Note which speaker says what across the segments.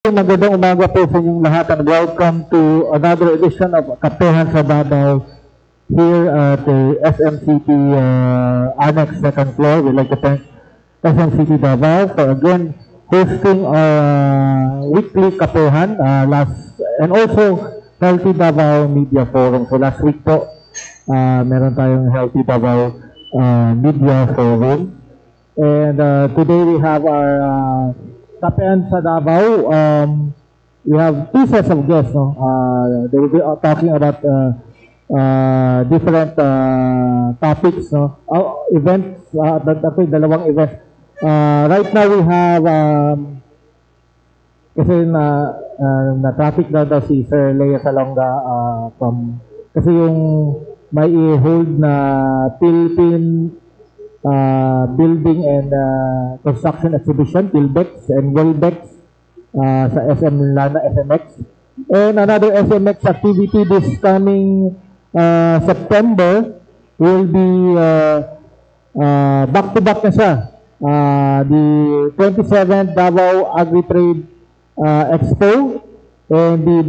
Speaker 1: magandang umaga po sa inyong lahat and welcome to another edition of Kapehan sa Davao here at the SMCT Annex second floor. We'd like to thank SMCT Davao for again hosting our weekly Kapehan and also Healthy Davao Media Forum. So last week po, meron tayong Healthy Davao Media Forum. And today we have our Kapehan sa Davao. We have two sets of guests. No? They will be talking about different topics. No? Events, dalawang events. Right now we have, kasi na-traffic na daw si Sir Lea Salonga kasi yung may i-hold na Philippine Building and Construction Exhibition, PhilBex and WorldBex sa SM Lana SMX. And another SMX activity this coming September will be back-to-back na siya. The 27th Davao Agri-Trade Expo and the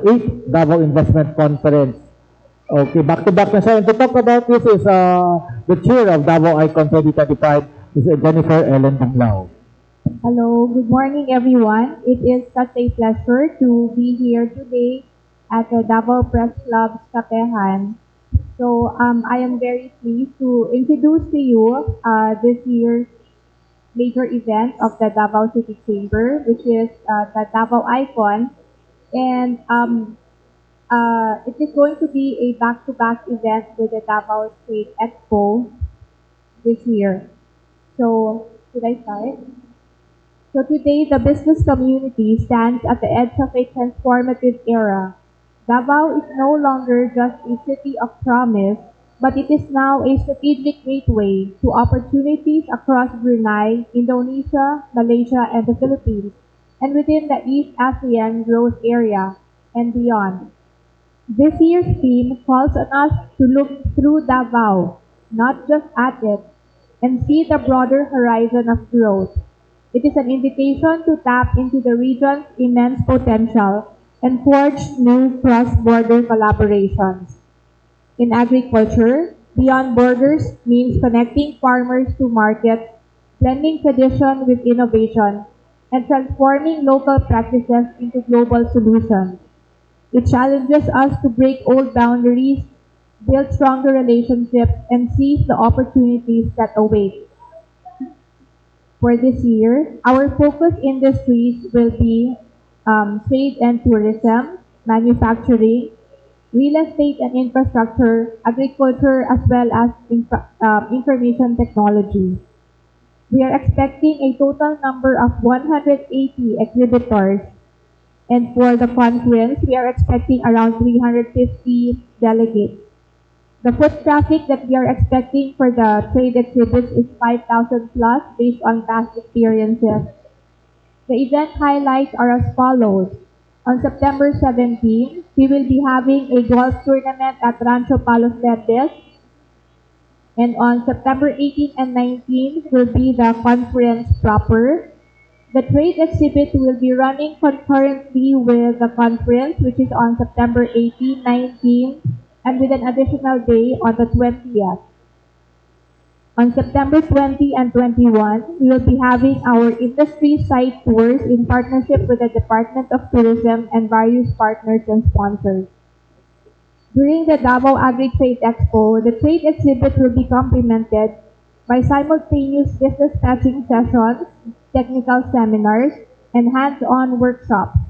Speaker 1: 8th Davao Investment Conference. Okay, back-to-back na siya. And to talk about this is the chair of Davao Icon 2025, Ms. Jennifer Ellen Bunglao.
Speaker 2: Hello, good morning everyone. It is such a pleasure to be here today at the Davao Press Club's Kapehan. So I am very pleased to introduce to you this year's major event of the Davao City Chamber, which is the Davao Icon. And it is going to be a back-to-back event with the Davao Trade Expo this year. So, should I start? So today, the business community stands at the edge of a transformative era. Davao is no longer just a city of promise, but it is now a strategic gateway to opportunities across Brunei, Indonesia, Malaysia, and the Philippines, and within the East ASEAN growth area and beyond. This year's theme calls on us to look through Davao, not just at it, and see the broader horizon of growth. It is an invitation to tap into the region's immense potential and forge new cross-border collaborations. In agriculture, beyond borders means connecting farmers to markets, blending tradition with innovation, and transforming local practices into global solutions. It challenges us to break old boundaries, build stronger relationships, and seize the opportunities that await. For this year, our focus industries will be trade and tourism, manufacturing, real estate and infrastructure, agriculture, as well as information technology. We are expecting a total number of 180 exhibitors. And for the conference, we are expecting around 350 delegates. The foot traffic that we are expecting for the trade exhibits is 5,000 plus based on past experiences. The event highlights are as follows. On September 17, we will be having a golf tournament at Rancho Palos Verdes. And on September 18 and 19 will be the conference proper. The trade exhibit will be running concurrently with the conference, which is on September 18, 19, and with an additional day on the 20th. On September 20 and 21, we will be having our industry site tours in partnership with the Department of Tourism and various partners and sponsors. During the Davao Agri-Trade Expo, the trade exhibit will be complemented by simultaneous business matching sessions, technical seminars, and hands-on workshops.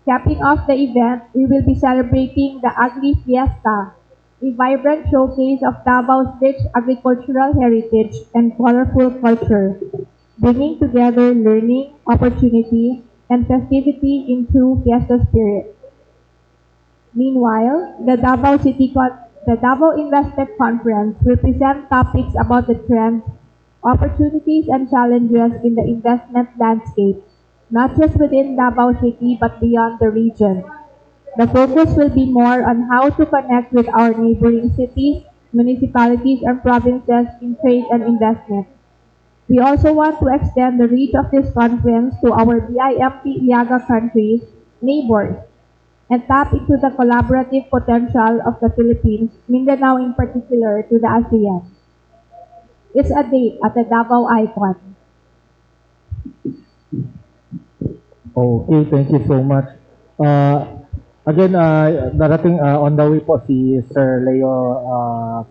Speaker 2: Capping off the event, we will be celebrating the Agri Fiesta, a vibrant showcase of Davao's rich agricultural heritage and colorful culture, bringing together learning, opportunity, and festivity in true fiesta spirit. Meanwhile, the Davao Investment Conference will present topics about the trends, opportunities, and challenges in the investment landscape, not just within Davao City but beyond the region. The focus will be more on how to connect with our neighboring cities, municipalities, and provinces in trade and investment. We also want to extend the reach of this conference to our BIMP IAGA countries, neighbors, and tap into the collaborative potential of the Philippines, Mindanao in particular, to the ASEAN. It's a date at the Davao Icon.
Speaker 1: Okay, thank you so much. Again, darating on the way po si Sir Leo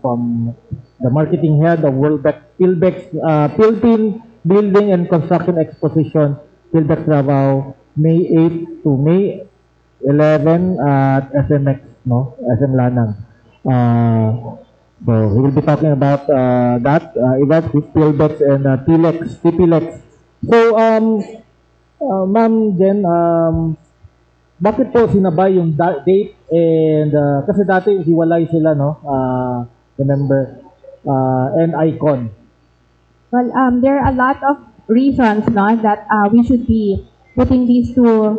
Speaker 1: from the marketing head of Philbex Philippine Building and Construction Exposition, Philbex Davao, May 8 to May 11 at SMX, no? SM Lanang. So we will be talking about that event with Philbex and TPLEX. So, Ma'am Jen, bakit po sinabay yung date and kasi dati hiwalay sila, no? Remember, and Icon.
Speaker 2: Well, there are a lot of reasons, no, that we should be putting these two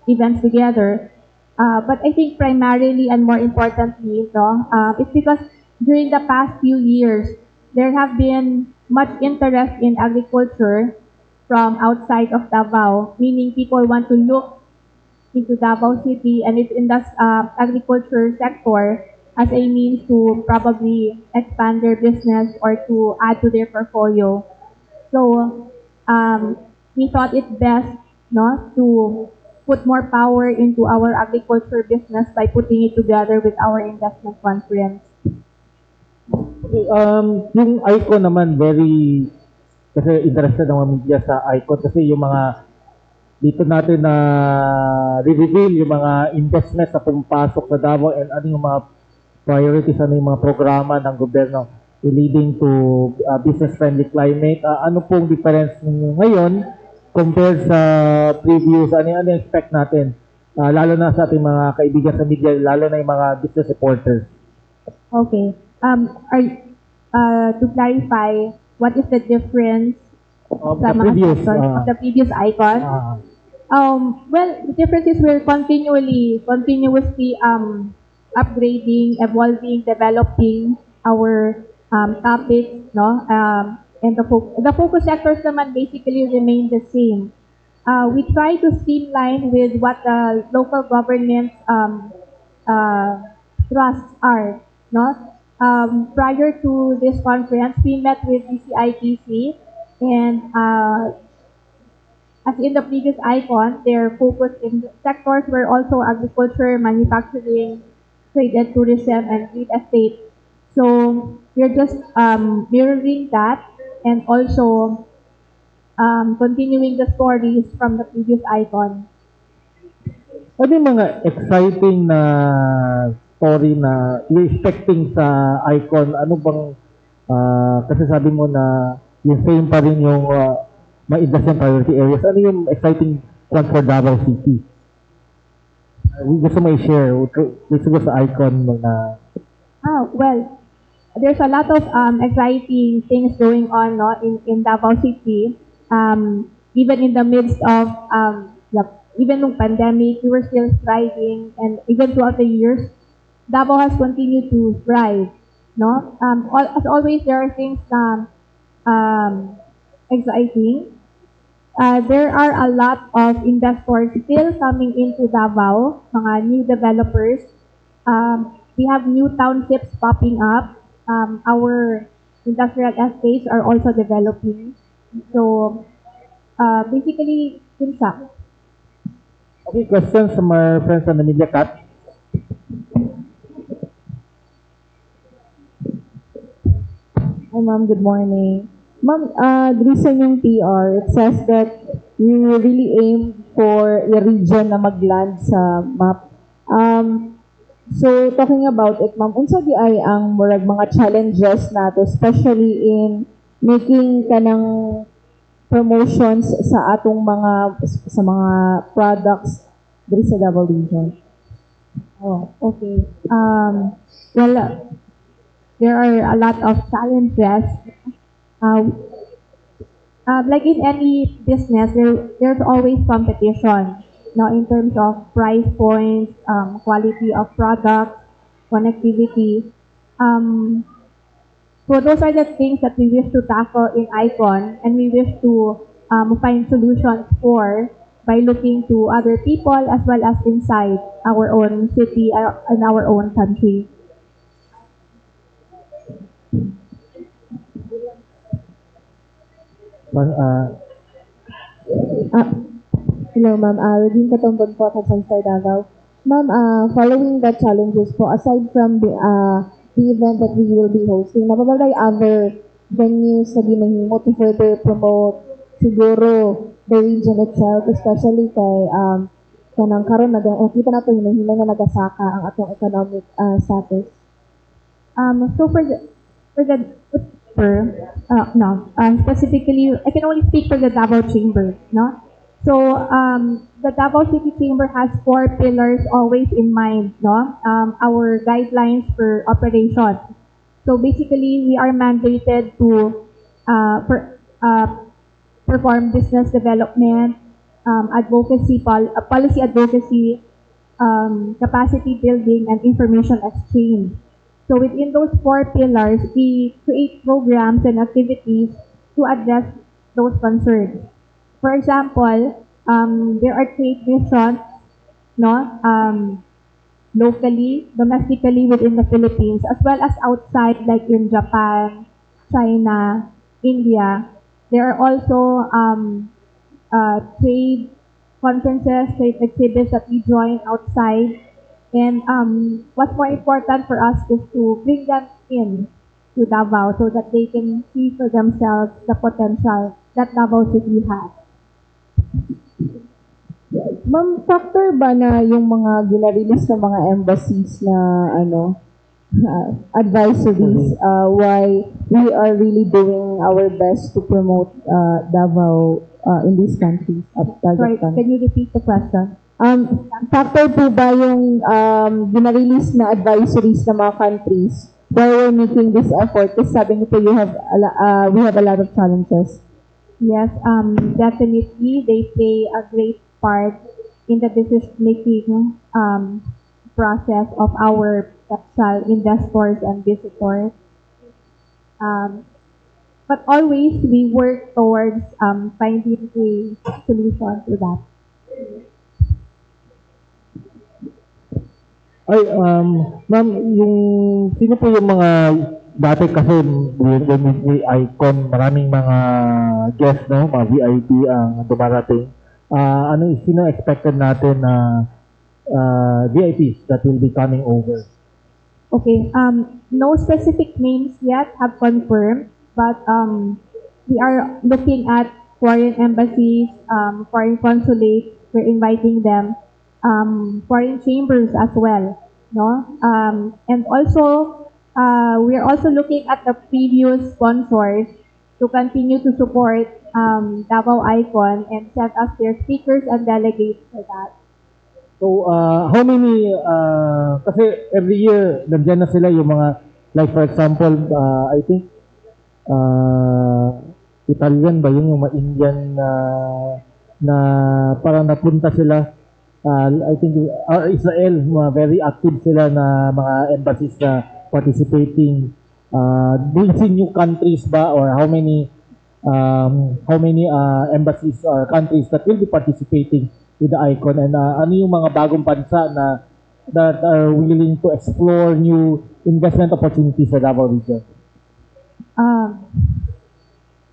Speaker 2: events together. But I think primarily and more importantly, no, it's because during the past few years, there have been much interest in agriculture from outside of Davao, meaning people want to look into Davao City and it's in the agriculture sector as a means to probably expand their business or to add to their portfolio. So we thought it best, no, to put more power into our agriculture business by putting it together with our investment conference.
Speaker 1: Okay, yung Icon naman, very, kasi interested ang mga media sa Icon kasi yung mga dito natin na reveal yung mga investment sa pumapasok sa Davao and ano yung mga priorities, ano yung mga programa ng gobyerno leading to business-friendly climate. Ano pong difference ninyo ngayon compared sa previous, ano yung expect natin? Lalo na sa ating mga kaibigan sa media, lalo na yung mga business reporters.
Speaker 2: Okay. To clarify, what is the difference
Speaker 1: of the
Speaker 2: previous Icon? Well, the difference is we're continuously upgrading, evolving, developing our topics, no? And the focus sectors naman basically remain the same. We try to streamline with what the local government trusts are, no? Prior to this conference, we met with DCITC, and as in the previous Icon, their focus in sectors were also agriculture, manufacturing, trade and tourism, and real estate. So we're just mirroring that and also continuing the stories from the previous Icon.
Speaker 1: Ano yung mga exciting na story na you're expecting sa Icon? Ano bang, kasi sabi mo na yung same pa rin yung mga investment priority areas. Ano yung exciting one for Davao City? Gusto mo i-share? Gusto ko sa Icon mo na...
Speaker 2: Well, there's a lot of exciting things going on, no, in Davao City. Even in the midst of even the pandemic, we were still thriving, and even throughout the years, Davao has continued to thrive. No, as always, there are things exciting. There are a lot of investors still coming into Davao, mga new developers. We have new townships popping up. Our industrial estates are also developing. So, basically, yun siya.
Speaker 1: Okay, questions from our friends on the media cat?
Speaker 3: Hi, ma'am. Good morning. Ma'am, sa inyong PR, it says that you really aim for a region na mag-land sa map. So, talking about it, ma'am, unsa di ay ang murag mga challenges nato, especially in making kanang promotions sa atong mga products diri sa Davao region?
Speaker 2: Oh, okay. Well, there are a lot of challenges. Like in any business, there's always competition. Now, in terms of price points, quality of product, connectivity. So those are the things that we wish to tackle in ICON, and we wish to find solutions for by looking to other people as well as inside our own city and our own country.
Speaker 3: Hello, ma'am. Regine Katumbon po, Quezon Star Davao. Ma'am, following the challenges po, aside from the event that we will be hosting, mapapalay other venues na ginahimo to further promote siguro the region itself, especially kay kanang karon nakita nato hinahimay na nagasaka ang atong economic status.
Speaker 2: So specifically, I can only speak for the Davao Chamber, no? So, the Davao City Chamber has 4 pillars always in mind, no? Our guidelines for operation. So, basically, we are mandated to perform business development, policy advocacy, capacity building, and information exchange. So within those 4 pillars, we create programs and activities to address those concerns. For example, there are trade missions, no, locally, domestically within the Philippines, as well as outside, like in Japan, China, India. There are also trade conferences, trade exhibits that we join outside. And what's more important for us is to bring them in to Davao so that they can see for themselves the potential that Davao City has.
Speaker 3: Ma'am, factor ba na yung mga ginarelease ng mga embassies na advisories why we are really doing our best to promote Davao in these countries?
Speaker 2: Sorry, can you repeat the question?
Speaker 3: Factor po ba yung ginarelease na advisories ng mga countries why we're making this effort? Kasi sabi niyo po we have a lot of challenges.
Speaker 2: Yes, definitely they play a great part in the decision-making process of our potential investors and visitors. But always we work towards finding a solution to that.
Speaker 1: Ay, ma'am, sino po yung mga, dati kasi when we ICON, maraming mga guests, no, mga VIP ang dumarating. Sino expected natin na VIPs that will be coming over?
Speaker 2: Okay, no specific names yet have confirmed, but we are looking at foreign embassies, foreign consulates, we're inviting them. Foreign chambers as well, no? And also, we are also looking at the previous sponsors to continue to support Davao ICON and send us their speakers and delegates for that.
Speaker 1: So, how many, kasi every year, nandiyan na sila yung mga, like for example, I think, Italian ba yun, yung mga Indian na parang napunta sila. I think Israel, very active sila na mga embassies na participating. These new countries ba or how many embassies or countries that will be participating with the ICON, and ano yung mga bagong bansa na that are willing to explore new investment opportunities sa Davao region?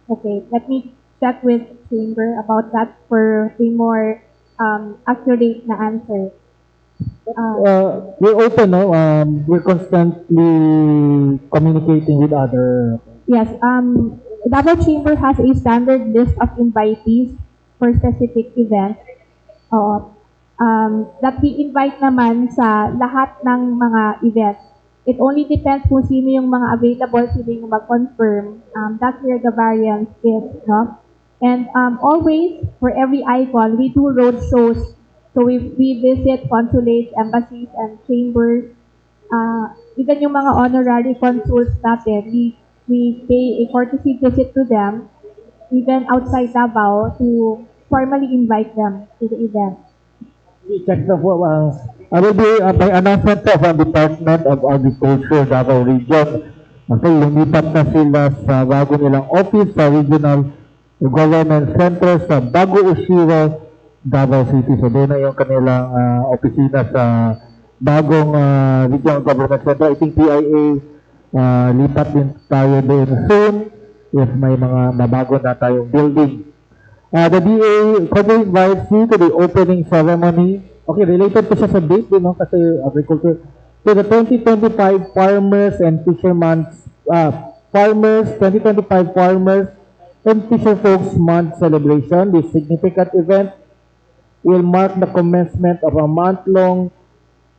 Speaker 2: Okay, let me check with Chamber about that for a more accurate na answer.
Speaker 1: We're open, no? We're constantly communicating with other.
Speaker 2: Yes, Davao Chamber has a standard list of invitees for specific events. That we invite naman sa lahat ng mga events. It only depends kung sino yung mga available, sino yung mag-confirm. That's where the variance is, no? And always, for every ICON, we do road shows. So we visit consulates, embassies, and chambers. Even yung mga honorary consuls natin, we pay a courtesy visit to them, even outside Davao, to formally invite them to the event.
Speaker 1: We check the I will be by announcement of the Department of Agriculture, Davao Region. Okay, lumipat na sila sa bago nilang office sa Regional Government Center sa Bago Oshiro, Davao City. So doon na yung kanilang opisina sa bagong Regional Government Center. I think PIA, lipat din tayo doon soon if may mga mabago na tayong building. The DA cordially invites you to the opening ceremony. Okay, related po siya sa date din, no? Kasi agriculture. So the 2025 Farmers and Fishermen's Farmers 2025 Farmers and Fisherfolks Month celebration. This significant event will mark the commencement of a month-long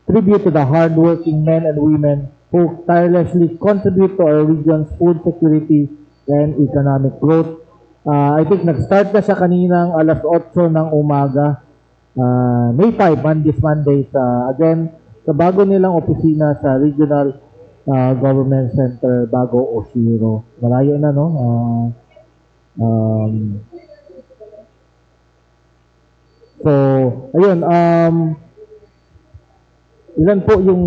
Speaker 1: tribute to the hardworking men and women who tirelessly contribute to our region's food security and economic growth. I think nag-start na siya kaninang alas 8 ng umaga. May 5 on this Monday again sa bago nilang opisina sa Regional Government Center, Bago Oshiro. Malayo na, no? So, ayun, ilan po yung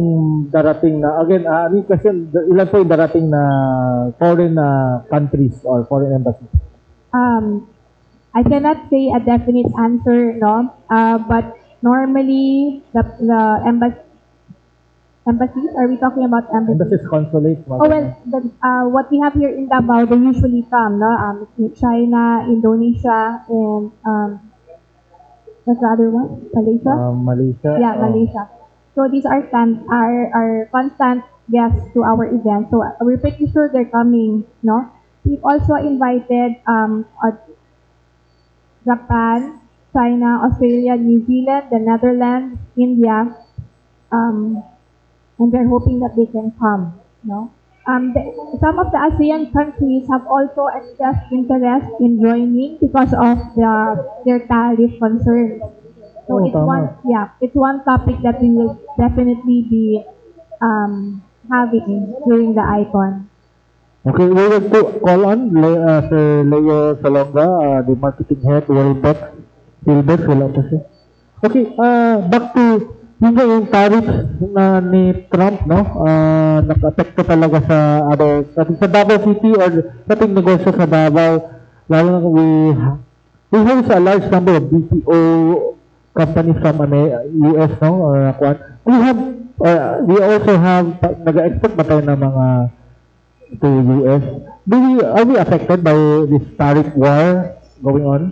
Speaker 1: darating na, again, kasi ilan po yung darating na foreign countries or foreign embassies?
Speaker 2: I cannot say a definite answer, no? But normally, the embassies, are we talking about embassies?
Speaker 1: Embassies, consulates.
Speaker 2: Oh, well, what we have here in Davao, they usually come, no? China, Indonesia, and what's the other one? Malaysia?
Speaker 1: Malaysia.
Speaker 2: Yeah, Malaysia. So these are constant guests to our event. So we're pretty sure they're coming, no? We've also invited Japan, China, Australia, New Zealand, the Netherlands, India, and we're hoping that they can come, no? Some of the ASEAN countries have also expressed interest in joining because of their tariff concerns. So it's one topic that we will definitely be having during the ICON.
Speaker 1: Okay, we will call on Sir Leo Salonga, the marketing head, Wilbex, wala pa siya. Okay, back to yung tariff na ni Trump, no? Naka-apekto talaga sa Davao City or sa ating negosyo sa Davao. Lalo na we host a large number of BPO companies from US, no? We also have nag-export ba tayo ng mga to US? Are we affected by this tariff war going on?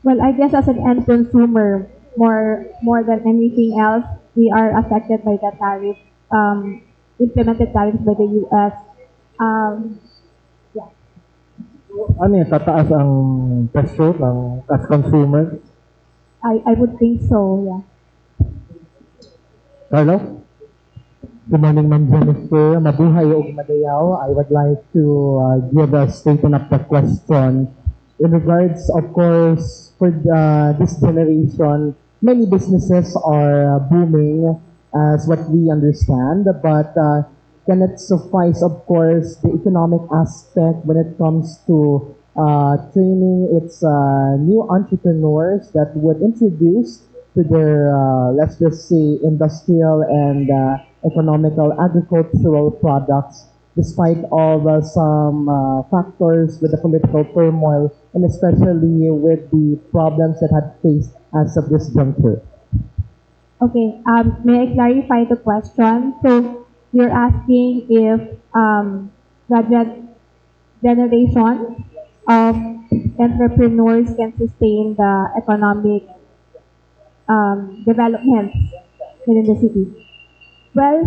Speaker 2: Well, I guess as an end consumer, more than anything else, we are affected by the tariff, implemented tariffs by the US. Yeah.
Speaker 1: Ano yun, tataas ang presyo ng as consumer?
Speaker 2: I would think so, yeah.
Speaker 1: Carlo?
Speaker 4: Good morning, Ma'am Jennifer. Mabuhay o madayaw. I would like to give a statement of the question. In regards, of course, for this generation, many businesses are booming as what we understand, but can it suffice, of course, the economic aspect when it comes to training its new entrepreneurs that would introduce to their, let's just say, industrial and economical agricultural products, despite all some factors with the political turmoil and especially with the problems that had faced as of this juncture.
Speaker 2: Okay, may I clarify the question? So you're asking if the generation of entrepreneurs can sustain the economic development within the city. Well,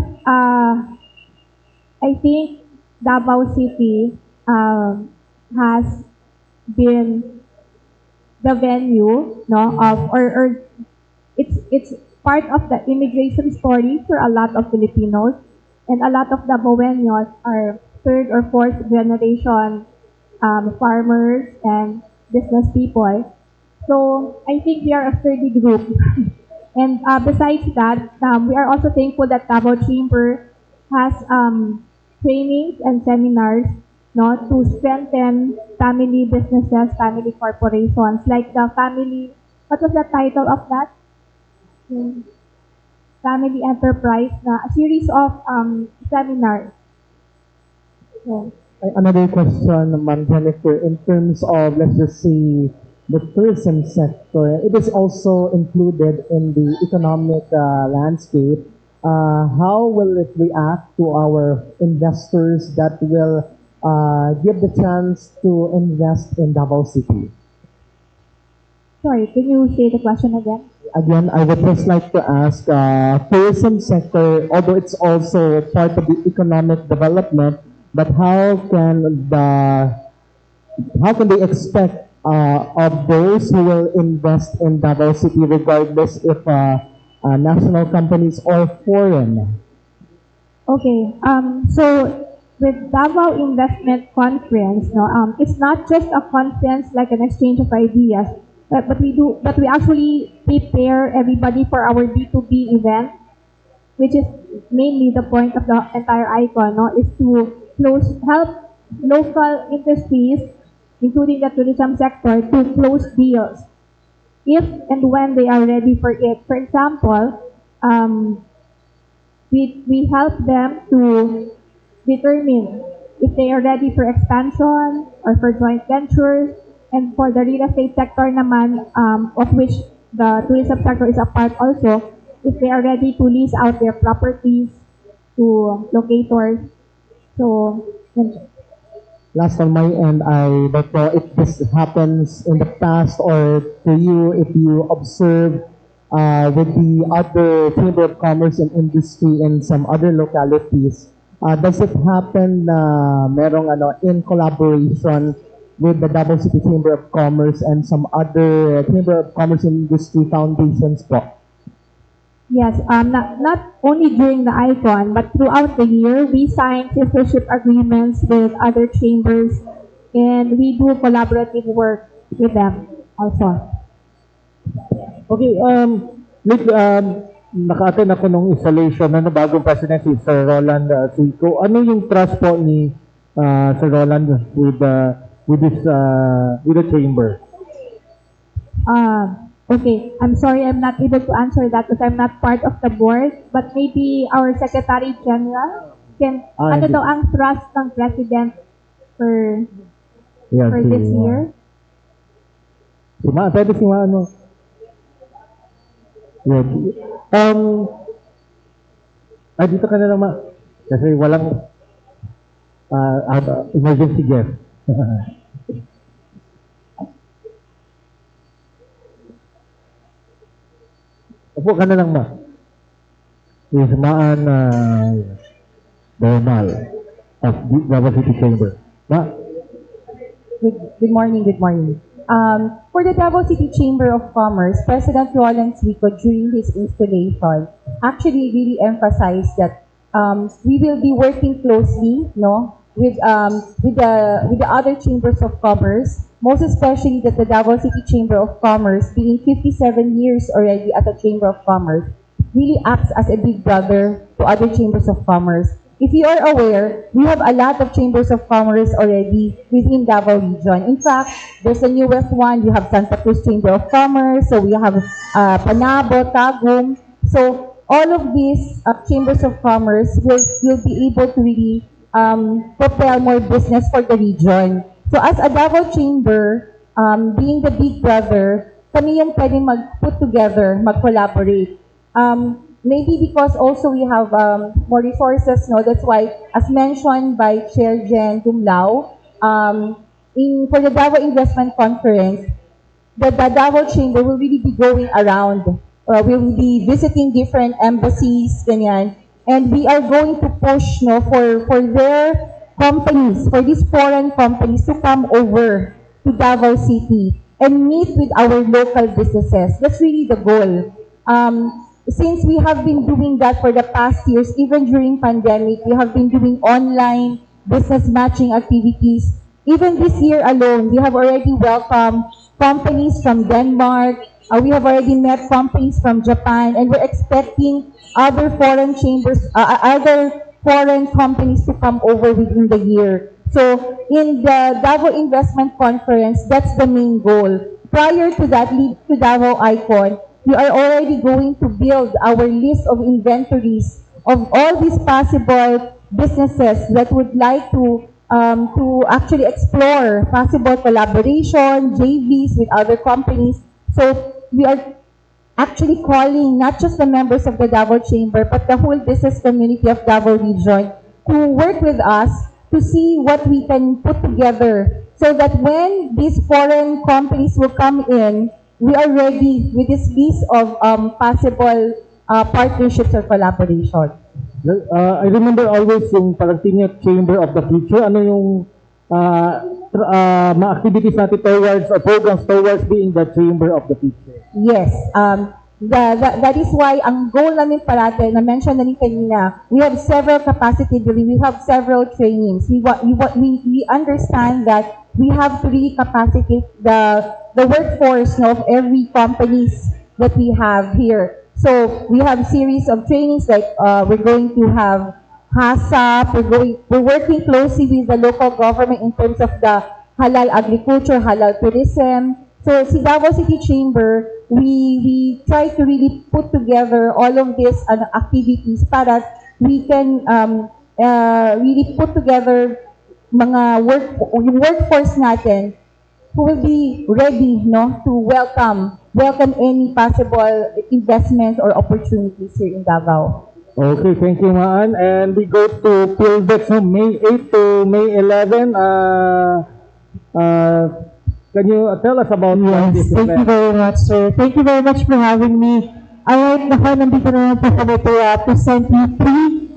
Speaker 2: I think Davao City has been the venue, no, of or it's part of the immigration story for a lot of Filipinos, and a lot of Davaoenos are third or fourth generation farmers and business people. So I think we are a sturdy group. And besides that, we are also thankful that Davao Chamber has trainings and seminars, no, to strengthen family businesses, family corporations, like the family, what was the title of that? Family Enterprise, a series of seminars So,
Speaker 4: Another question, Ma'am Jennifer, in terms of, let's just say, the tourism sector, it is also included in the economic landscape. How will it react to our investors that will give the chance to invest in Davao City?
Speaker 2: sorry, can you say the question again?
Speaker 4: Again, I would just like to ask, tourism sector, although it's also part of the economic development, but how can they expect of those who will invest in Davao City, regardless if national companies or foreign?
Speaker 2: Okay. So with Davao Investment Conference, no, it's not just a conference like an exchange of ideas, but we actually prepare everybody for our B2B event, which is mainly the point of the entire ICON, no, is to help local industries, including the tourism sector, to close deals if and when they are ready for it. For example, we help them to determine if they are ready for expansion or for joint ventures, and for the real estate sector naman, of which the tourism sector is a part also, if they are ready to lease out their properties to locators. So, yun.
Speaker 4: Last on my end, I don't know if this happens in the past or to you, if you observe with the other Chamber of Commerce and Industry in some other localities, does it happen na merong in collaboration with the Davao City Chamber of Commerce and some other Chamber of Commerce and Industry foundations po?
Speaker 2: Yes, not only during the ICON, but throughout the year, we sign sistership agreements with other chambers, and we do collaborative work with them also.
Speaker 1: Okay, Nick, naka-attend ako nung installation na bagong president si Sir Roland Sico. Ano yung trust po ni Sir Roland with the chamber?
Speaker 2: Okay, I'm sorry I'm not able to answer that because I'm not part of the board, but maybe our Secretary General can, ano daw ang trust ng President for this year?
Speaker 1: Pwede si ano? Yeah. Dito ka na naman. Kasi walang emergency guest. Upo ka na lang, ma. Ismaan Donal of Davao City Chamber. Ma?
Speaker 3: Good morning, good morning. For the Davao City Chamber of Commerce, President Roland Sico, during his installation, actually really emphasized that we will be working closely, with the other chambers of commerce, most especially that the Davao City Chamber of Commerce, being 57 years already as a Chamber of Commerce, really acts as a big brother to other chambers of commerce. If you are aware, we have a lot of chambers of commerce already within Davao region. In fact, there's the newest one. You have Santa Cruz Chamber of Commerce. So we have Panabo, Tagum. So all of these chambers of commerce will be able to really propel more business for the region. So as a Davao Chamber, being the big brother, kami yung pwedeng mag-put together, mag-collaborate. Maybe because also we have more resources, that's why, as mentioned by Chair Jen Dumlao, for the Davao Investment Conference, the Davao Chamber will really be going around. We will be visiting different embassies, ganyan, and we are going to push for their companies, for these foreign companies to come over to Davao City and meet with our local businesses. That's really the goal. Since we have been doing that for the past years, even during pandemic, we have been doing online business matching activities. Even this year alone, we have already welcomed companies from Denmark. We have already met companies from Japan, and we're expecting other foreign chambers, other foreign companies to come over within the year. So in the Davao Investment Conference, that's the main goal. Prior to that, lead to Davao ICON, we are already going to build our list of inventories of all these possible businesses that would like to to actually explore possible collaboration, JVs with other companies. So we are actually calling not just the members of the Davao Chamber, but the whole business community of Davao Region to work with us to see what we can put together so that when these foreign companies will come in, we are ready with this list of possible partnerships or collaboration.
Speaker 1: I remember always yung parang Tinyak Chamber of the Future. Ano yung mga activities natin towards or programs towards being the Chamber of the Future?
Speaker 3: Yes. That is why ang goal namin parate, na-mention na rin kanina, we have several capacity building, we have several trainings. We understand that we have to really capacitate the workforce of every companies that we have here. So we have series of trainings like we're going to have HACCP, we're working closely with the local government in terms of the halal agriculture, halal tourism. So si Davao City Chamber, we try to really put together all of these activities para we can really put together mga workforce natin who will be ready to welcome any possible investments or opportunities here in Davao.
Speaker 1: Okay, thank you, Maan. And we go to PhilDex from May 8 to May 11. Can you tell us about this
Speaker 4: Thank you
Speaker 1: event?
Speaker 4: very much, sir. Thank you very much for having me. Alright, nandito naman po kami to present you three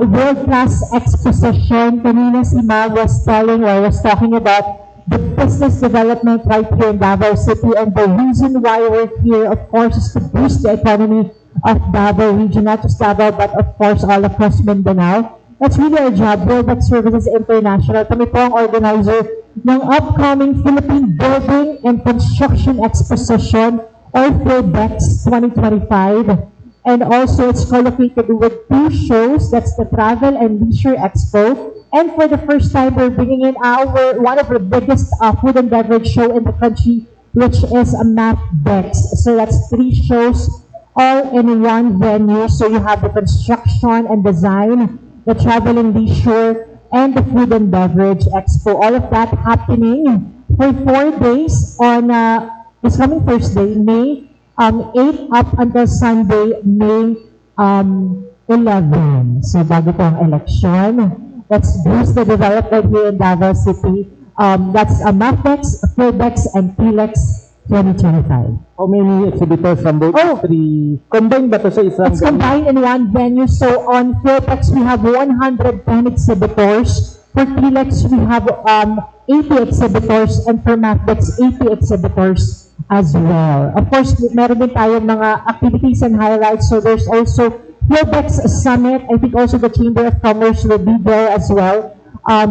Speaker 4: world-class exposition. Kanina si Ma was talking about the business development right here in Davao City, and the reason why we're here, of course, is to boost the economy of Davao region, not just Davao, but of course all across Mindanao. That's really our job. World Services International. Kami po ang organizer ng upcoming Philippine Building and Construction Exposition, or PhilBex 2025. And also, it's co-located with two shows. That's the Travel and Leisure Expo. And for the first time, we're bringing in one of the biggest food and beverage show in the country, which is a MapBex. So that's three shows all in one venue. So you have the construction and design, the travel and leisure, and the food and beverage expo. All of that happening for 4 days on this coming Thursday, May 8 up until Sunday, May 11. So bago po ang election, let's boost the development here in Davao City. That's MapBex, PhilBex, and PLEX 2025.
Speaker 1: How many exhibitors from both three? Combined ba ito sa isang?
Speaker 3: It's combined in one venue. So on PhilBex, we have 110 exhibitors. For PLEX, we have 80 exhibitors. And for MapBex, 80 exhibitors as well. Of course, meron din tayo mga activities and highlights. So there's also PhilBex Summit. I think also the Chamber of Commerce will be there as well,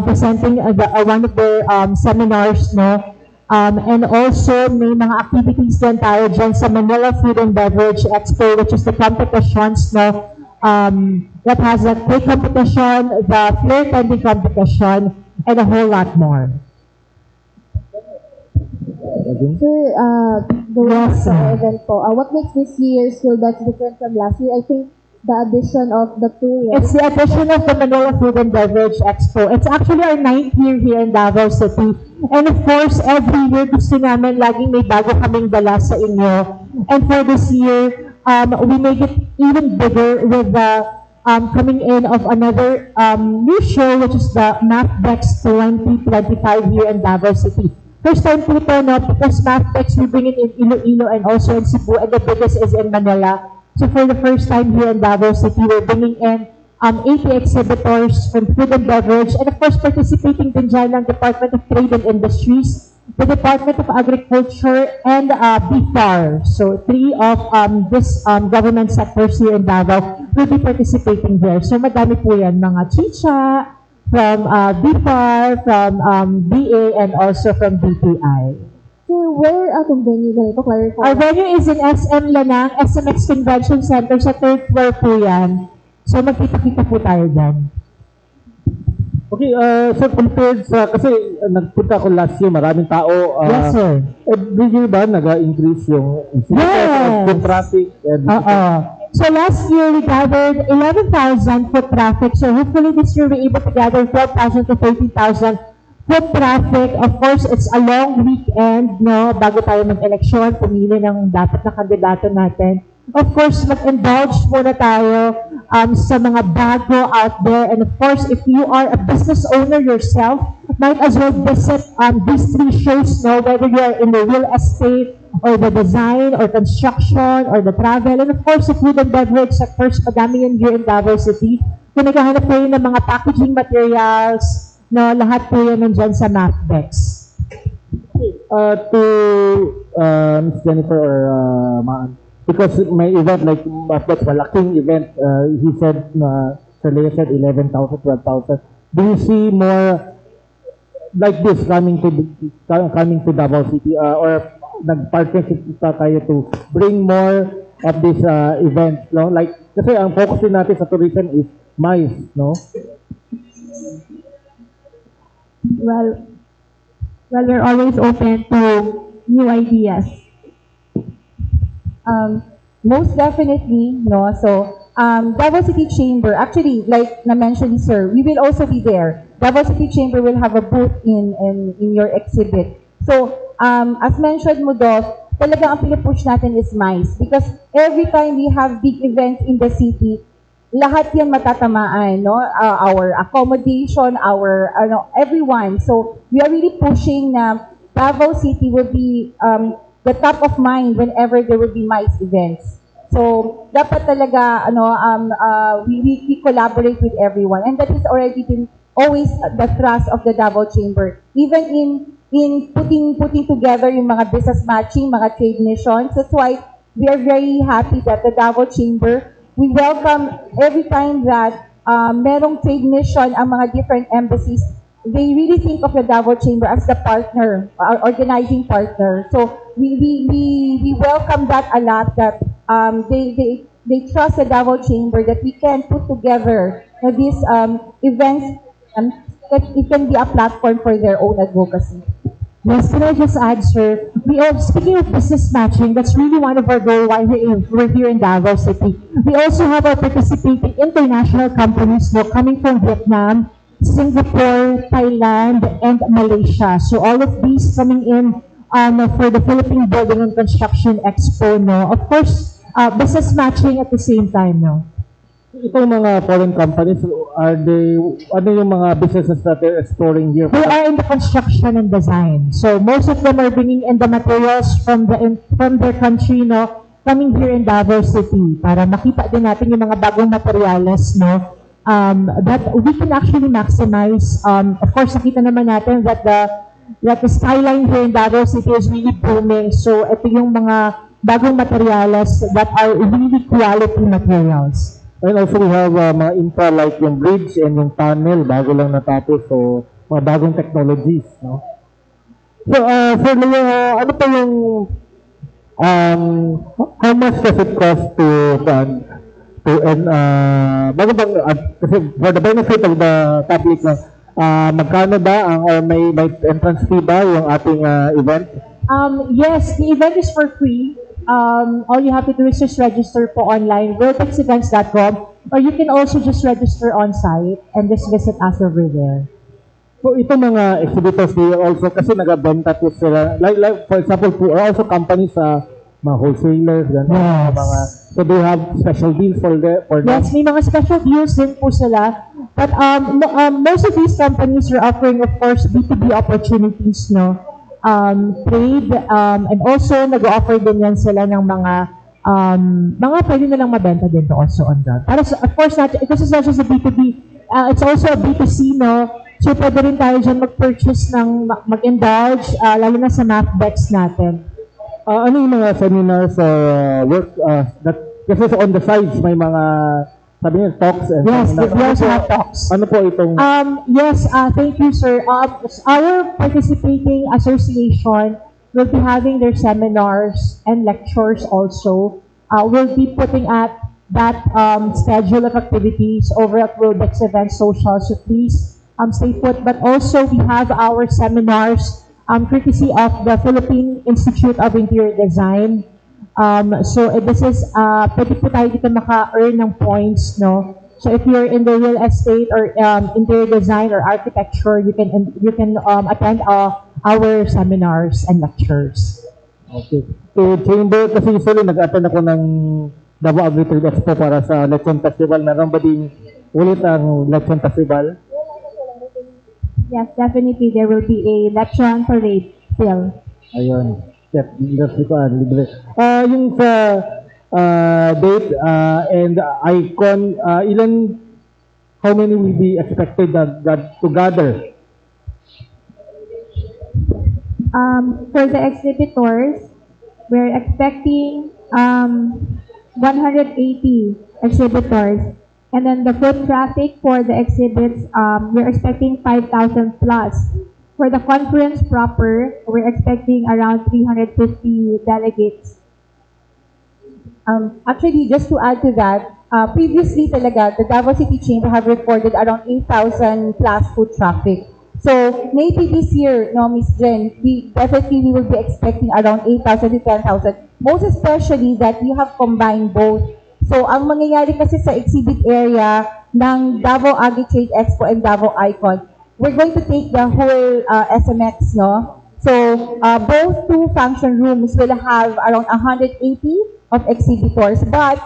Speaker 3: presenting one of their seminars, no? And also, may mga activities din tayo dyan sa Manila Food and Beverage Expo, which is the competitions, no? That has a cake competition, the flair tending competition, and a whole lot more.
Speaker 2: Sir, the last event po, what makes this year's PhilBex different from last year? I think the addition of the tourists.
Speaker 3: It's the addition of the Manila Food and Beverage Expo. It's actually our 9th year here in Davao City. And of course, every year gusto namin laging may bago kaming dala sa inyo. And for this year, we make it even bigger with the coming in of another new show, which is the MapBex 2025 here in Davao City. First time po ito, no, because MapBex, we bring it in Iloilo and also in Cebu, and the biggest is in Manila. So for the first time here in Davao City, we're bringing in 80 exhibitors from food and beverage, and of course participating din dyan ng Department of Trade and Industries, the Department of Agriculture, and BFAR. So three of this government sectors here in Davao will be participating there. So madami po yan, mga chicha, from BFAR, from BA, and also from BPI.
Speaker 2: So where atong venue ganito? Clarify.
Speaker 3: Our venue is in SM Lanang, SMX Convention Center, sa 3rd floor po yan. So magkita-kita po tayo dyan.
Speaker 1: Okay, so compared sa, kasi nagpunta ako last year, maraming tao.
Speaker 3: Yes, sir.
Speaker 1: Every year ba nag-increase yung
Speaker 3: Yes.
Speaker 1: yung traffic? And
Speaker 3: So last year, we gathered 11,000 foot traffic. So hopefully this year, we're able to gather 12,000 to 13,000 foot traffic. Of course, it's a long weekend, no? Bago tayo mag-eleksyon, pumili ng dapat na kandidato natin. Of course, mag-indulge muna tayo sa mga bago out there. And of course, if you are a business owner yourself, might as well visit these three shows, no? Whether you are in the real estate, or the design, or construction, or the travel, and of course, the food and beverage sectors, madami yan here in Davao City. Kung naghahanap kayo ng mga packaging materials, no, lahat po yan nandyan sa MapDex.
Speaker 1: To Ms. Jennifer or Maan, because may event like MapDex, malaking event, he said, Sir Leo said 11,000, 12,000. Do you see more like this coming to Davao City, or nag-partnership tayo to bring more of these events, no? Like, kasi ang focus din natin sa tourism is MICE, no?
Speaker 2: Well, we're always open to new ideas.
Speaker 3: Most definitely, no? So, Davao City Chamber, actually, like na-mention, sir, we will also be there. Davao City Chamber will have a booth in your exhibit. So, as mentioned mo, Dov, talagang ang pinipush natin is MICE. Because every time we have big events in the city, lahat yan matatamaan, no? Our accommodation, everyone. So, we are really pushing na Davao City will be the top of mind whenever there will be MICE events. So, dapat talaga, we collaborate with everyone. And that has already been always the thrust of the Davao Chamber. Even in putting together yung mga business matching, mga trade missions. That's why we are very happy that the Davao Chamber, we welcome every time that merong trade mission ang mga different embassies, they really think of the Davao Chamber as the partner, our organizing partner. So we welcome that a lot, that they trust the Davao Chamber that we can put together these events that it can be a platform for their own advocacy.
Speaker 5: Yes, can I just add, sir? Speaking of business matching, that's really one of our goals while we're here in Davao City. We also have our participating international companies coming from Vietnam, Singapore, Thailand, and Malaysia. So all of these coming in for the Philippine Building and Construction Expo. No? Of course, business matching at the same time. No?
Speaker 1: Itong mga foreign companies, ano yung mga businesses that they're exploring here?
Speaker 5: They are in the construction and design. So most of them are bringing in the materials from their country, no, coming here in Davao City para makita din natin yung mga bagong materials, no, that we can actually maximize. Of course, nakita naman natin that the skyline here in Davao City is really booming. So ito yung mga bagong materials that are really quality materials.
Speaker 1: And also we have mga infra like yung bridge and yung tunnel, bago lang natapos. So, mga bagong technologies, no? So, for Leo, ano pa yung, how much does it cost bago bang, kasi for the benefit of the public, magkano ba, or may entrance fee ba yung ating event?
Speaker 5: Yes, the event is for free. All you have to do is just register po online, vertexevents.com, or you can also just register on site and just visit us over there.
Speaker 1: So, ito mga exhibitors, they also, kasi nag-benta po sila, like for example, po, or also companies mga wholesalers, gano'n,
Speaker 5: Yes.
Speaker 1: so they have special deals for them?
Speaker 5: Yes, may mga special deals din po sila. But most of these companies are offering, of course, B2B opportunities, no? Trade, and also nag-offer din yan sila ng mga pwede nilang mabenta din to also on that. Para of course, this is not just a B2B, it's also a B2C, no? So pwede rin tayo dyan mag-purchase mag-indulge, lalo na sa MapDex natin.
Speaker 1: Ano yung mga seminars or work, kasi on the sides may mga sabi niya, talks and
Speaker 5: yes, we also have talks.
Speaker 1: Ano po itong?
Speaker 5: Yes, thank you, sir. Our participating association will be having their seminars and lectures also. We'll be putting at that schedule of activities over at Worldex Events Social. So please stay put. But also we have our seminars courtesy of the Philippine Institute of Interior Design. This is, pwede po tayo dito maka-earn ng points, no? So if you're in the real estate or interior design or architecture, you can attend our seminars and lectures.
Speaker 1: Okay. So, Chamber, kasi usually nag-attend ako ng Davao Agri-Trade Expo para sa Lechon Festival. Meron ba din ulit ang Lechon Festival?
Speaker 2: Yes, definitely there will be a lechon parade still.
Speaker 1: Ayun. Chef, industry ko, libre. Yung sa date and icon, how many will be expected to gather?
Speaker 2: For the exhibitors, we're expecting 180 exhibitors. And then the foot traffic for the exhibits, we're expecting 5,000 plus. For the conference proper, we're expecting around 350 delegates.
Speaker 3: Actually, just to add to that, previously talaga, the Davao City Chamber have recorded around 8,000 plus foot traffic. So maybe this year, no, Ms. Jen, we will be expecting around 8,000 to 10,000. Most especially that you have combined both. So ang mangyayari kasi sa exhibit area ng Davao Agri-Trade Expo and Davao Icon, we're going to take the whole SMX, no? So both two function rooms will have around 180 of exhibitors. But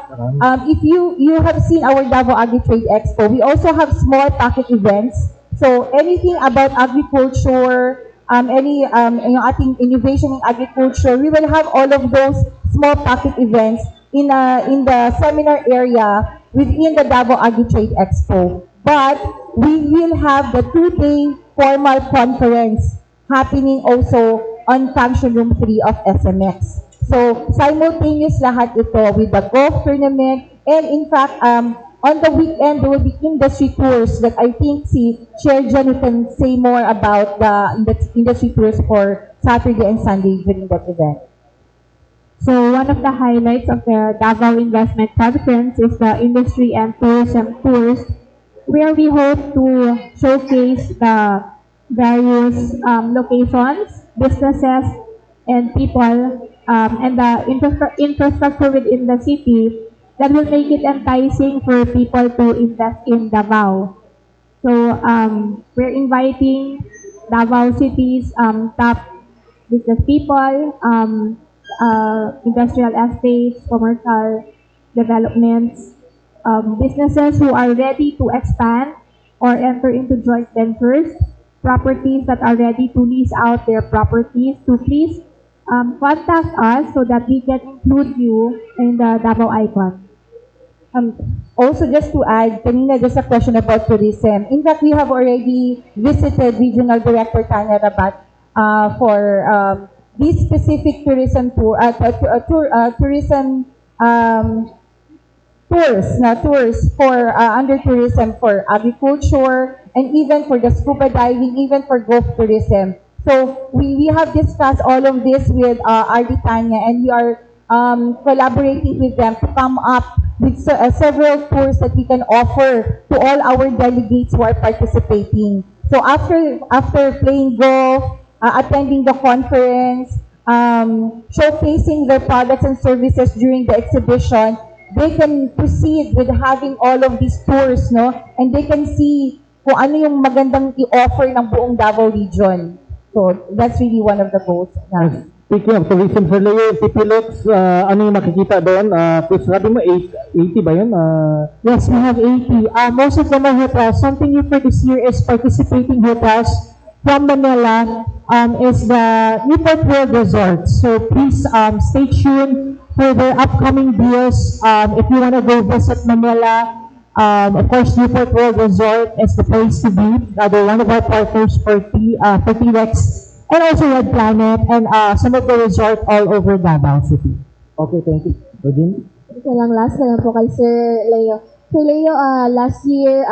Speaker 3: if you have seen our Davao Agri-Trade Expo, we also have small packet events. So anything about agriculture, yung ating innovation in agriculture, we will have all of those small packet events in the seminar area within the Davao Agri-Trade Expo. But we will have the 2-day formal conference happening also on Function Room 3 of SMX. So simultaneous lahat ito with the golf tournament, and in fact, on the weekend, there will be industry tours that I think Chair John can say more about the industry tours for Saturday and Sunday during that event.
Speaker 2: So one of the highlights of the Davao Investment Conference is the Industry and Tourism Tours, where we hope to showcase the various locations, businesses, and people, and the infrastructure within the city that will make it enticing for people to invest in Davao. So we're inviting Davao City's top business people, industrial estates, commercial developments, businesses who are ready to expand or enter into joint ventures, properties that are ready to lease out their properties, to please contact us so that we can include you in the Davao Icon.
Speaker 3: Also, just to add, kanina just a question about tourism. In fact, we have already visited Regional Director Tanya Rabat for this specific tourism tour, tourism tours for under tourism for agriculture, and even for the scuba diving, even for golf tourism. So we have discussed all of this with RD Tanya, and we are collaborating with them to come up with several tours that we can offer to all our delegates who are participating. So after playing golf, attending the conference, showcasing their products and services during the exhibition, they can proceed with having all of these tours, no? And they can see kung ano yung magandang i-offer ng buong Davao region. So that's really one of the goals.
Speaker 1: Speaking of tourism, Sir Leo, pilots, ano yung makikita doon? Please, sabi mo, 80 ba yun?
Speaker 5: Yes, we have 80. Most of them are hotels. Something new for this year is participating hotels from Manila is the Newport World Resort. So please stay tuned for their upcoming deals. If you want to go visit Manila, of course, Newport World Resort is the place to be. They're one of our partners for TLEX. And also Red Planet, and some of the resort all over Davao City.
Speaker 1: Okay, thank you. Rodin?
Speaker 6: Ito lang, last na lang po kay Sir Leo. Sir Leo, last year,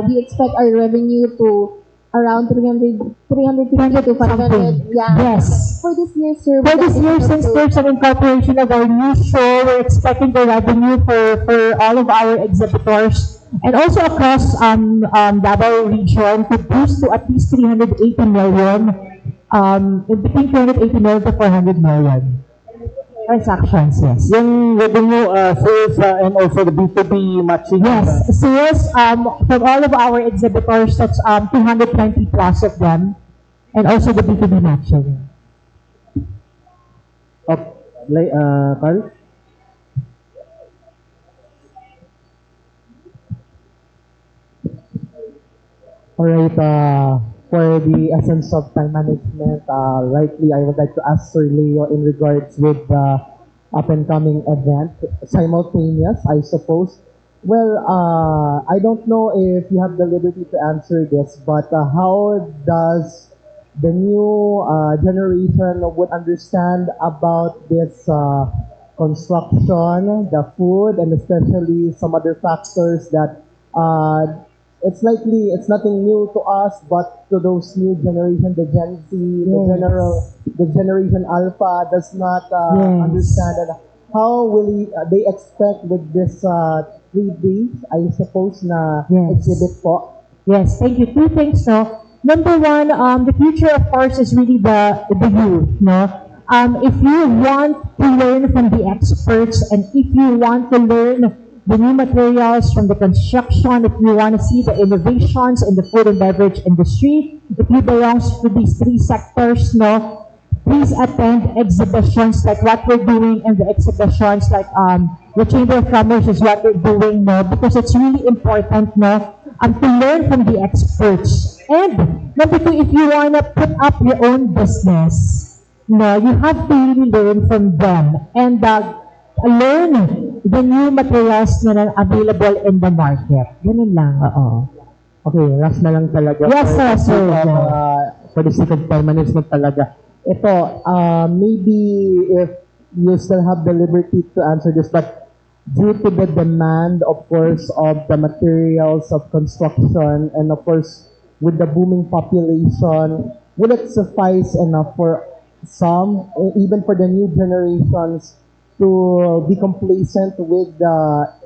Speaker 6: we expect our revenue to around 350 to 500. Yeah.
Speaker 5: Yes.
Speaker 6: For this year, sir.
Speaker 5: For this year, since there's an incorporation of our new show, we're expecting the revenue for all of our exhibitors and also across Davao region to boost to at least 380 million, between 380 million to 400 million. transactions, yes.
Speaker 1: Yung revenue, sales, and also the B2B matching.
Speaker 5: Yes, sales from all of our exhibitors, that's 220 plus of them, and also the B2B matching.
Speaker 1: Okay, Carl?
Speaker 4: Alright, for the essence of time management, rightly, I would like to ask Sir Leo in regards with the up-and-coming event, simultaneous, I suppose. Well, I don't know if you have the liberty to answer this, but how does the new generation would understand about this construction, the food, and especially some other factors that it's likely it's nothing new to us, but to those new generation, the Gen Z, the Generation Alpha does not understand. And how will they expect with this 3 days, I suppose, na exhibit po?
Speaker 5: Yes, thank you. Two things, no? Number one, the future, of course, is really the youth, no? If you want to learn from the experts, and if you want to learn the new materials from the construction, if you want to see the innovations in the food and beverage industry, if you belong to these 3 sectors, no, please attend exhibitions like what we're doing, and the exhibitions like the Chamber of Commerce is what we're doing, no, because it's really important, no, to learn from the experts. And number 2, if you want to put up your own business, no, you have to really learn from them and learn the new materials na available in the market. Ganun lang. Oo.
Speaker 4: Okay, last na lang talaga.
Speaker 5: Yes, sir.
Speaker 4: For the sake of time management talaga. Ito, maybe if you still have the liberty to answer this, but due to the demand, of course, of the materials of construction, and of course, with the booming population, will it suffice enough for some, even for the new generations, to be complacent with the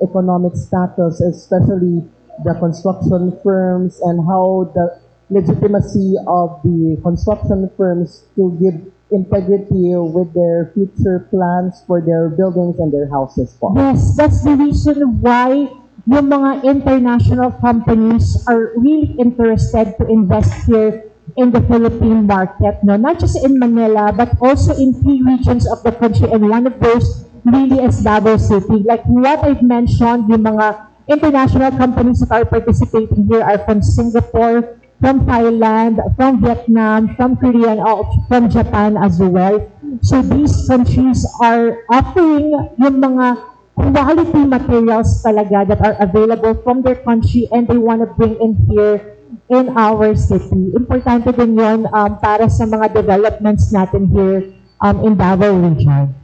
Speaker 4: economic status, especially the construction firms, and how the legitimacy of the construction firms to give integrity with their future plans for their buildings and their houses po?
Speaker 5: Yes, that's the reason why yung mga international companies are really interested to invest here in the Philippine market, no? Not just in Manila, but also in 3 regions of the country, and one of those really is Davao City. Like what I've mentioned, yung mga international companies that are participating here are from Singapore, from Thailand, from Vietnam, from Korea, and from Japan as well. So these countries are offering yung mga quality materials talaga that are available from their country, and they want to bring in here in our city. Importante din yun para sa mga developments natin here in Davao region.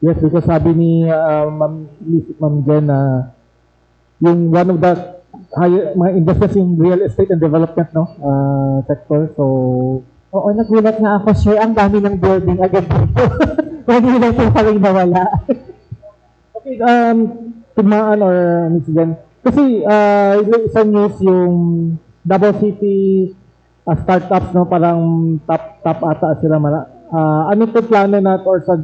Speaker 1: Yes, because sabi ni Ma'am Jen na yung one of the mga investments in real estate and development, no, sector. So,
Speaker 5: oo, nagulat nga ako, sir. Ang dami ng building agad dito. Hindi lang po kaming nawala.
Speaker 1: Okay, Tigmaan or Ms. Jen, kasi isang news yung Davao City startups, no, parang top ata sila. Ano po plano natin or sa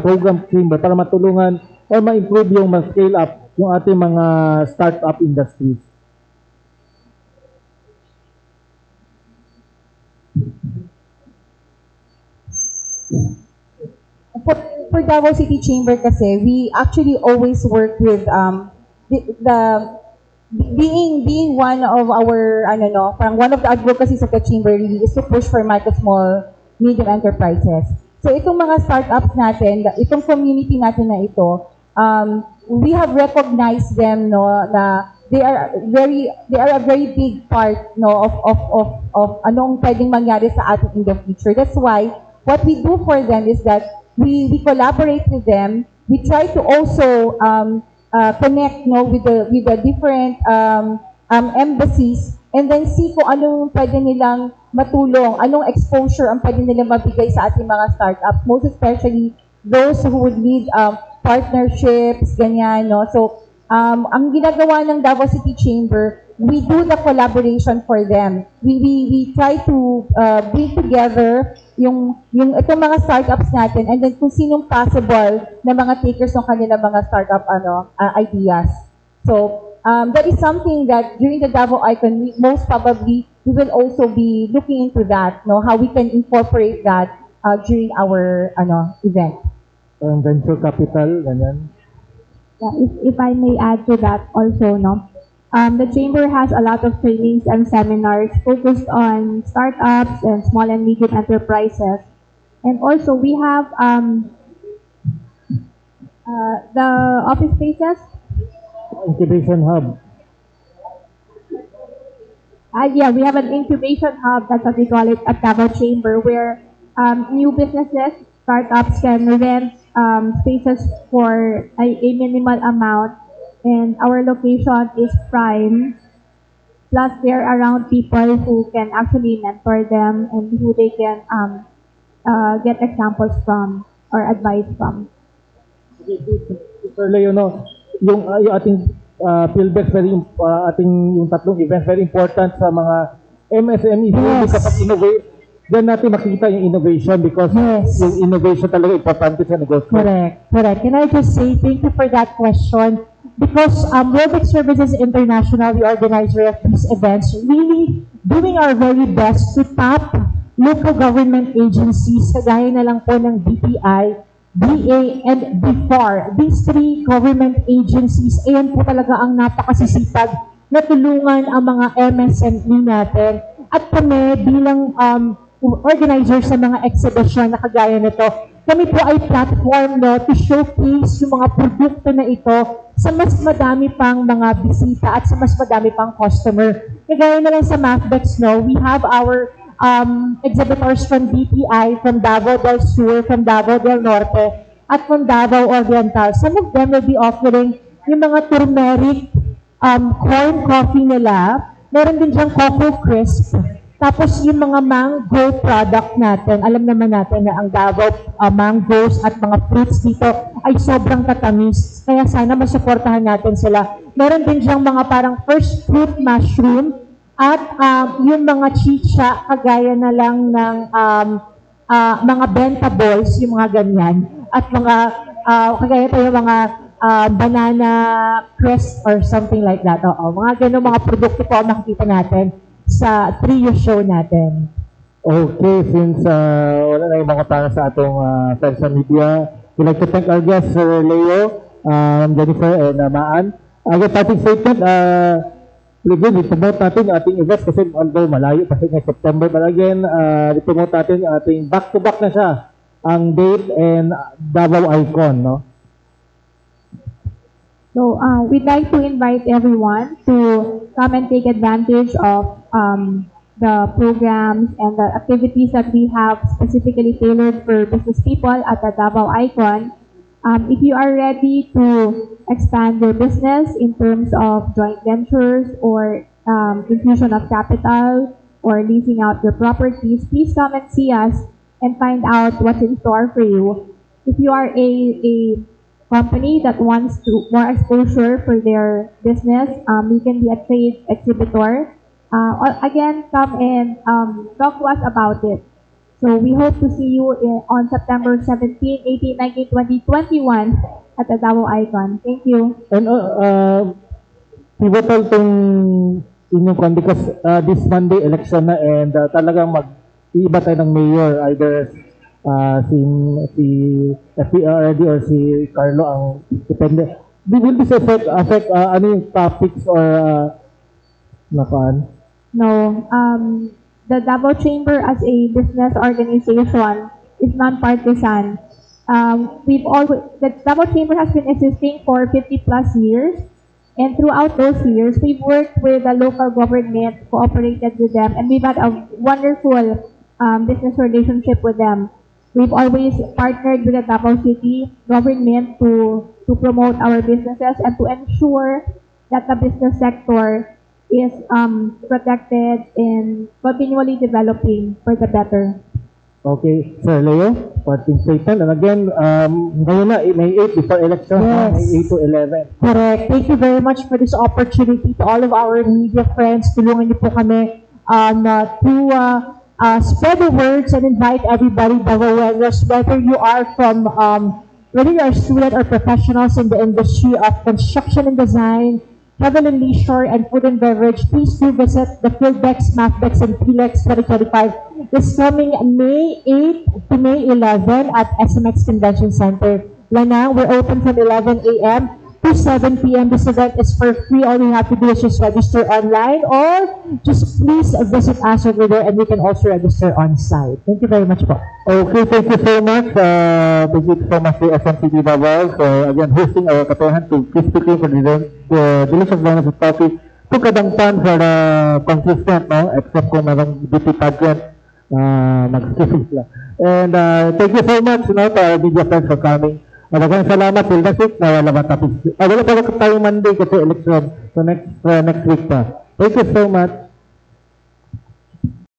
Speaker 1: program chamber para matulungan or ma-improve yung ma-scale up yung ating mga startup industries?
Speaker 7: For Davao City Chamber kasi, we actually always work with being one of our parang one of the advocacies of the chamber really is to push for micro, small, medium enterprises. So itong mga startups natin, itong community natin na ito, we have recognized them, no, na they are a very big part, no, of anong pwedeng mangyari sa atin in the future. That's why what we do for them is that we collaborate with them. We try to also connect, no, with the different embassies, and then see kung anong pwede nilang matulong, anong exposure ang pwede nilang mabigay sa ating mga startups, most especially those who would need partnerships, ganyan, no? So, ang ginagawa ng Davao City Chamber, we do the collaboration for them. We try to bring together itong mga startups natin and then kung sinong possible na mga takers ng kanilang mga startup ideas. So, that is something that during the Davao Icon, most probably, we will also be looking into that, no, how we can incorporate that during our event.
Speaker 1: Venture capital, ganyan.
Speaker 2: Yeah, if I may add to that also, no, the Chamber has a lot of trainings and seminars focused on startups and small and medium enterprises. And also, we have the office spaces.
Speaker 1: Incubation hub.
Speaker 2: Yeah, we have an incubation hub, that's what we call it, at Davao Chamber, where new businesses, startups can rent spaces for a minimal amount. And our location is prime. Plus, they're around people who can actually mentor them and who they can get examples from or advice from.
Speaker 1: Sir Leo, no, yung ating PhilBex, yung tatlong events, very important sa mga MSMEs. Yes. Kapag innovate, then natin makikita yung innovation because yung innovation talaga importante sa negosyo.
Speaker 5: Correct. Can I just say thank you for that question? Because World Tech Services International, the organizer of these events, really doing our very best to tap local government agencies, kagaya na lang po ng DTI, DA, and BIFAR. These three government agencies, ayan po talaga ang napakasisipag na tulungan ang mga MSME natin. At kami bilang organizer sa mga exhibition na kagaya nito, kami po ay platform to showcase yung mga produkto na ito sa mas madami pang mga bisita at sa mas madami pang customer. Kagaya na lang sa MAFBEX, we have our exhibitors from DTI, from Davao del Sur, from Davao del Norte, at from Davao Oriental. Some of them will be offering yung mga turmeric corn coffee nila. Meron din diyang Cocoa Crisp. Tapos yung mga mango product natin, alam naman natin na ang Davao mangoes at mga fruits dito ay sobrang tatamis. Kaya sana masuportahan natin sila. Meron din diyang mga parang first fruit mushroom at yung mga chicha, kagaya na lang ng mga bentables, yung mga ganyan. At mga, kagaya pa yung mga banana crisp or something like that. Oo, mga ganun mga produkto po ang makikita natin sa trio show natin.
Speaker 1: Okay, since wala na yung mga tanga sa atong social media, we'd like to thank our guests, Sir Leo, Jennifer, and Maan. Ang parting statement, please, i-promote natin yung ating events kasi although malayo kasi ng September, but again, i-promote natin yung ating back-to-back na siya, ang date and Davao Icon, no?
Speaker 2: So we'd like to invite everyone to come and take advantage of the programs and the activities that we have specifically tailored for business people at the Davao Icon. If you are ready to expand your business in terms of joint ventures or infusion of capital or leasing out your properties, please come and see us and find out what's in store for you. If you are a company that wants to more exposure for their business, you can be a trade exhibitor. Again, come and talk to us about it. So we hope to see you on September 17, 18, 19, 20, 21 at the Davao Icon. Thank you.
Speaker 1: And pivotal tong inyong kwan because this Monday election na and talagang mag-iiba tayo ng mayor, either si FPRD or si Carlo ang depende. Will this affect ano yung topics or nakaan?
Speaker 2: No. The Davao Chamber as a business organization is non-partisan. The Davao Chamber has been existing for 50 plus years. And throughout those years, we've worked with the local government, cooperated with them, and we've had a wonderful business relationship with them. We've always partnered with the Davao City government to promote our businesses and to ensure that the business sector is protected and continually developing for the better.
Speaker 1: Okay, Sir Leo, parting statement. And again, ngayon na, May 8 before election,
Speaker 5: Yes.
Speaker 1: May 8 to 11.
Speaker 5: Correct. Thank you very much for this opportunity to all of our media friends. Tulungan niyo po kami to spread the words and invite everybody, Davaoenos, whether you are from, whether you are a student or professionals in the industry of construction and design, travel and leisure, and food and beverage, please do visit the PhilDex, MathDex, and PLEX 2025. This coming May 8 to May 11 at SMX Convention Center. Lanang, we're open from 11 a.m. to 7 p.m. This event is for free. All you have to do is just register online or just please visit us over there and you can also register on site. Thank you very much po.
Speaker 1: Okay, thank you so much. Thank you so much to SMCT Davao for again hosting our kapehan to Krispy Kreme for the delicious bonus of coffee. To Kadangpan for the consistent, no? Except kung merong beauty pageant, nag-skip lang. And thank you so much, to our media friends for coming. Maraming salamat, till next week, na wala matapos. Wala pa tayong Monday kasi election. So next week pa. Thank you so much.